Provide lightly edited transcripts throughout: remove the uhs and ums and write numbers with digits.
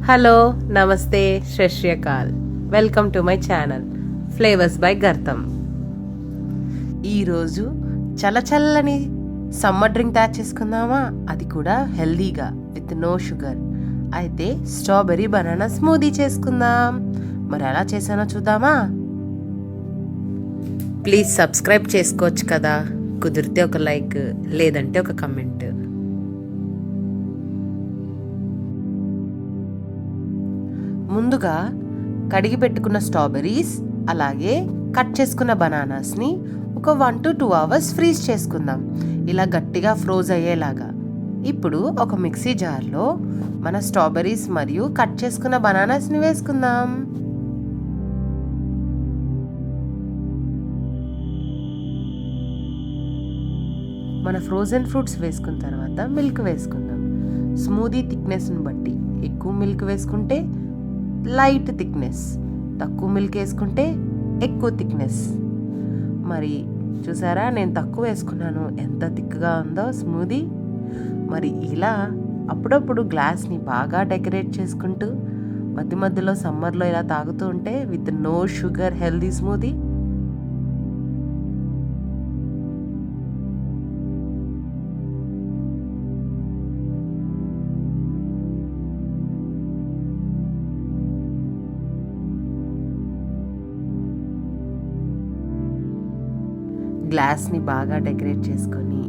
Hello, నమస్తే, సత్ శ్రీ అకాల్. Welcome to my channel flavours by గర్తం. ఈరోజు చల్లచల్లని సమ్మర్ డ్రింక్ తయారు చేసుకుందామా, అది కూడా హెల్దీగా విత్ నో షుగర్. అయితే స్ట్రాబెర్రీ బనానా స్మూదీ చేసుకుందాం. మరి ఎలా చేసానో చూద్దామా? ప్లీజ్ సబ్స్క్రైబ్ చేసుకోవచ్చు కదా, కుదిరితే ఒక లైక్, లేదంటే ఒక కమెంట్. ముందుగా కడిగి పెట్టుకున్న స్ట్రాబెర్రీస్ అలాగే కట్ చేసుకున్న బనానాస్ని ఒక 1 to 2 hours ఫ్రీజ్ చేసుకుందాం, ఇలా గట్టిగా ఫ్రోజ్ అయ్యేలాగా. ఇప్పుడు ఒక మిక్సీ జార్లో మన స్ట్రాబెర్రీస్ మరియు కట్ చేసుకున్న బనానాస్ని వేసుకుందాం. మన ఫ్రోజన్ ఫ్రూట్స్ వేసుకున్న తర్వాత మిల్క్ వేసుకుందాం. స్మూదీ థిక్నెస్ని బట్టి ఎక్కువ మిల్క్ వేసుకుంటే లైట్ థిక్నెస్, తక్కువ మిల్క్ వేసుకుంటే ఎక్కువ థిక్నెస్. మరి చూసారా, నేను తక్కువ వేసుకున్నాను, ఎంత థిక్గా ఉందో స్మూదీ. మరి ఇలా అప్పుడప్పుడు గ్లాస్ని బాగా డెకరేట్ చేసుకుంటూ మధ్య మధ్యలో సమ్మర్లో ఇలా తాగుతూ ఉంటే with no sugar healthy smoothie. గ్లాస్ని బాగా డెకరేట్ చేసుకొని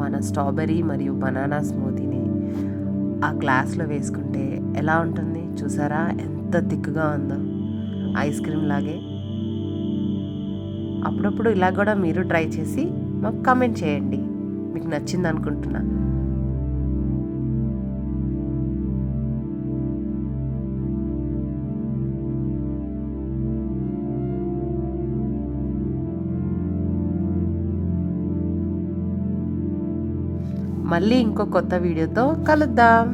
మన స్ట్రాబెర్రీ మరియు బనానా స్మూతీని ఆ గ్లాస్లో వేసుకుంటే ఎలా ఉంటుంది చూసారా, ఎంత థిక్గా ఉందో, ఐస్ క్రీమ్ లాగే. అప్పుడప్పుడు ఇలా కూడా మీరు ట్రై చేసి మాకు కామెంట్ చేయండి, మీకు నచ్చింది అనుకుంటున్నా. మళ్ళీ ఇంకో కొత్త వీడియోతో కలుద్దాం.